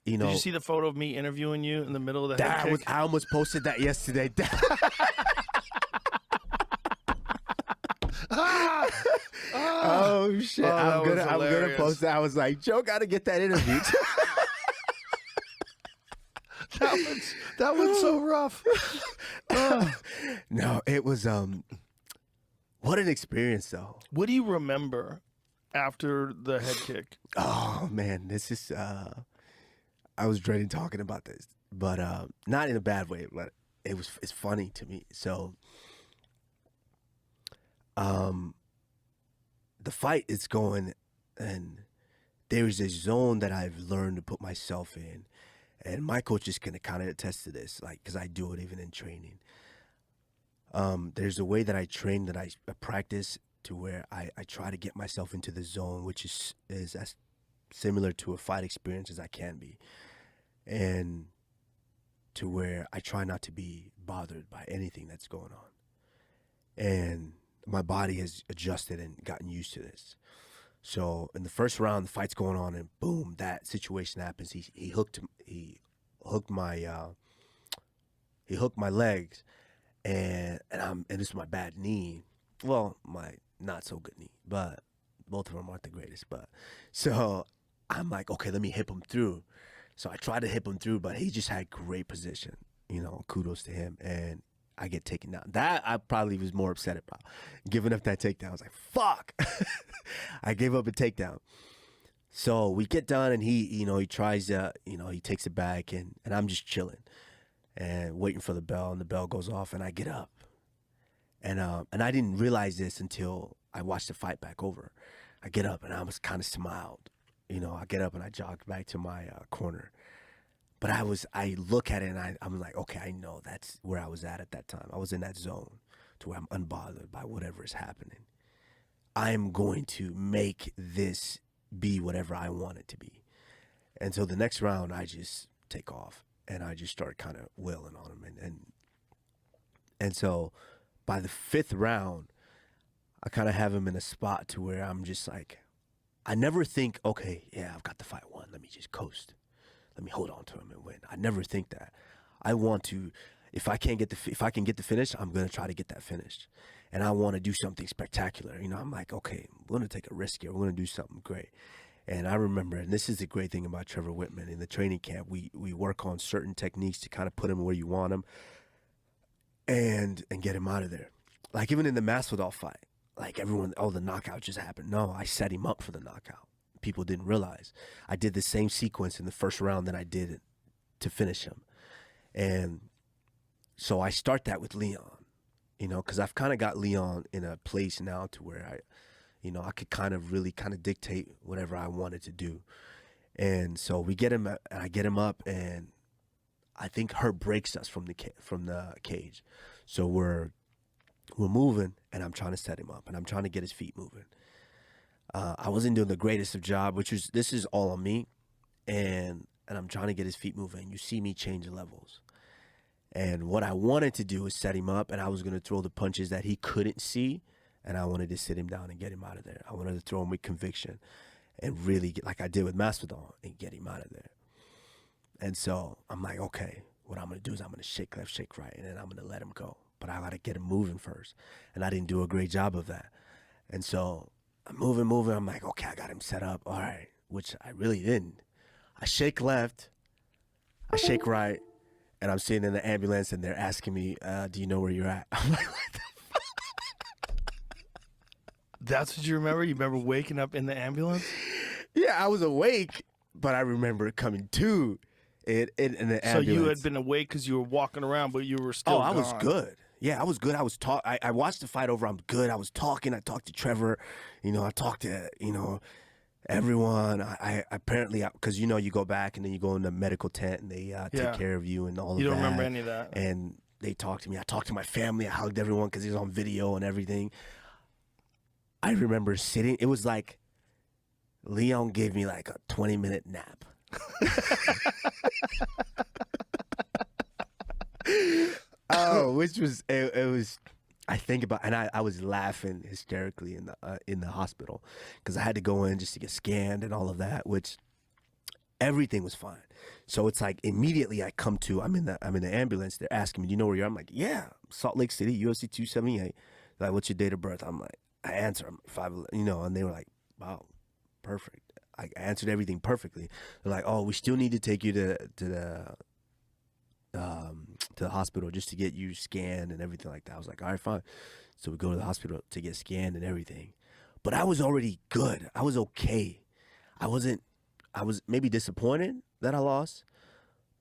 you know. Did you see the photo of me interviewing you in the middle of the head kick? I almost posted that yesterday. Oh shit! I'm gonna post that. I was like, Joe, gotta get that interview. that one's so rough. No, it was what an experience though. What do you remember after the head kick? Oh man, this is I was dreading talking about this, but not in a bad way, but it's funny to me. So the fight is going, and there's a zone that I've learned to put myself in, and my coach is gonna kind of attest to this, like, because I do it even in training. There's a way that I train, that I practice, to where I try to get myself into the zone, which is as similar to a fight experience as I can be, and to where I try not to be bothered by anything that's going on. And my body has adjusted and gotten used to this. So in the first round, the fight's going on, and boom, that situation happens. He hooked my legs, and this is my bad knee. Well, my not so good knee, but both of them aren't the greatest. But so I'm like, okay, let me hip him through. So I tried to hip him through, but he just had great position. You know, kudos to him. And I get taken down. That I probably was more upset about, giving up that takedown. I was like, fuck. I gave up a takedown. So we get done, and he tries he takes it back, and I'm just chilling and waiting for the bell, and the bell goes off, and I get up. And I didn't realize this until I watched the fight back over. I get up, and I was kind of smiled. I get up and I jogged back to my corner. But I look at it, and I'm like, okay, I know that's where I was at that time. I was in that zone to where I'm unbothered by whatever is happening. I am going to make this be whatever I want it to be. And so the next round, I just take off, and I just start kind of wailing on him. And so by the fifth round, I kind of have him in a spot to where I'm just like, I never think, okay, yeah, I've got the fight won. Let me just coast. Let me hold on to him and win. I never think that. I want to, if I can get the finish, I'm gonna try to get that finish, and I want to do something spectacular. I'm like, okay, we're gonna take a risk here. We're gonna do something great. And I remember, and this is the great thing about Trevor Whitman, in the training camp, we work on certain techniques to kind of put him where you want him, and get him out of there. Like even in the Masvidal fight, like the knockout just happened. No, I set him up for the knockout. People didn't realize I did the same sequence in the first round that I did to finish him. And so I start that with Leon, because I've kind of got Leon in a place now to where I could kind of really dictate whatever I wanted to do. And so we get him, and I get him up, and I think Herb breaks us from the cage. So we're moving, and I'm trying to set him up, and I'm trying to get his feet moving. I wasn't doing the greatest of job, this is all on me, and I'm trying to get his feet moving. You see me change levels. And what I wanted to do is set him up, and I was going to throw the punches that he couldn't see, and I wanted to sit him down and get him out of there. I wanted to throw him with conviction and really get, like I did with Masvidal, and get him out of there. And so I'm like, okay, what I'm going to do is I'm going to shake left, shake right, and then I'm going to let him go. But I got to get him moving first. And I didn't do a great job of that. And so I'm moving. I'm like, okay, I got him set up. All right, which I really didn't. I shake left, I shake right, and I'm sitting in the ambulance, and they're asking me, do you know where you're at? I'm like, what the fuck? That's what you remember? You remember waking up in the ambulance? Yeah, I was awake, but I remember coming to it in the ambulance. So you had been awake because you were walking around, but you were still I gone. was good. Yeah, I was good. I watched the fight over. I'm good. I was talking. I talked to Trevor. I talked to, everyone. I apparently, because, you go back and then you go in the medical tent and they take care of you and all of that. You don't remember any of that. And they talked to me. I talked to my family. I hugged everyone because it was on video and everything. I remember sitting. It was like Leon gave me like a 20-minute nap. Oh, which was it was. I think about, and I was laughing hysterically in the hospital because I had to go in just to get scanned and all of that. Which, Everything was fine. So it's like immediately I come to, I'm in the ambulance. They're asking me, do you know where you are? I'm like, yeah, Salt Lake City, UFC 278. They're like, what's your date of birth? I'm like, I answer, I'm 5'11", and they were like, wow, perfect. I answered everything perfectly. They're like, oh, we still need to take you to the hospital just to get you scanned and everything like that. I was like, all right, fine. So we go to the hospital to get scanned and everything. But I was already good. I was okay. I was maybe disappointed that I lost,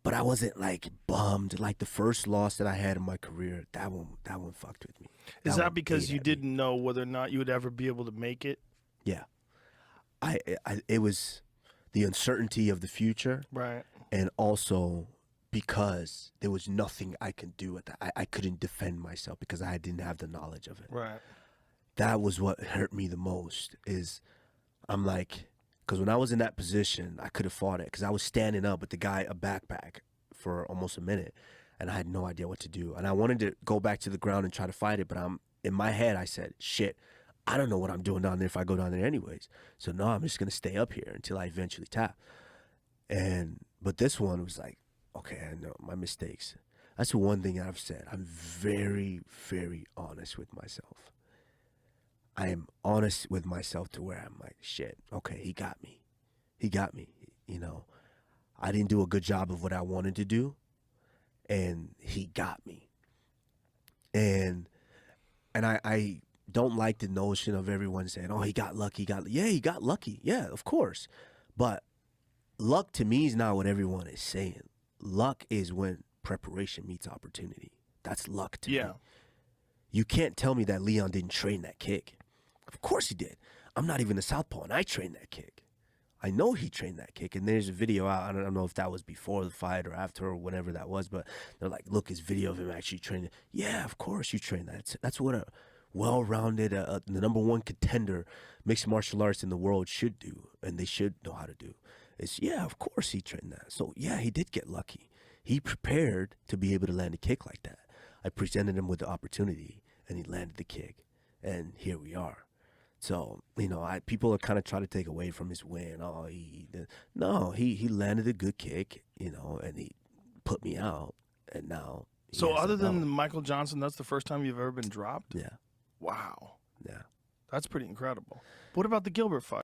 but I wasn't like bummed. Like the first loss that I had in my career, that one fucked with me. Is That that one because ate you at me. didn't know whether or not you would ever be able to make it? Yeah. It was the uncertainty of the future, Right. and also because there was nothing I could do at that. I couldn't defend myself because I didn't have the knowledge of it. Right. That was what hurt me the most. Is I'm like, because when I was in that position, I could have fought it because I was standing up with the guy a backpack for almost a minute, and I had no idea what to do. And I wanted to go back to the ground and try to fight it, but in my head I said, shit, I don't know what I'm doing down there if I go down there anyways. So no, I'm just gonna stay up here until I eventually tap. But this one was like, okay, I know my mistakes. That's the one thing I've said. I'm very, very honest with myself. I am honest with myself to where I'm like, shit, okay, he got me. He got me. I didn't do a good job of what I wanted to do, and he got me. And I don't like the notion of everyone saying, oh, he got lucky. Yeah, he got lucky. Yeah, of course. But luck to me is not what everyone is saying. Luck is when preparation meets opportunity. That's luck to me. You can't tell me that Leon didn't train that kick. Of course he did. I'm not even a southpaw, and I trained that kick. I know he trained that kick, and there's a video out. I don't know if that was before the fight or after or whenever that was, but they're like, look, his video of him actually training. Yeah, of course you train that. That's what a well-rounded, the number one contender, mixed martial arts in the world should do, and they should know how to do. Yeah, of course he trained that. So yeah, he did get lucky. He prepared to be able to land a kick like that. I presented him with the opportunity, and he landed the kick, and here we are. So, people are kind of trying to take away from his win. Oh, he landed a good kick, and he put me out, and now. So other than Michael Johnson, that's the first time you've ever been dropped? Yeah. Wow. Yeah. That's pretty incredible. What about the Gilbert fight?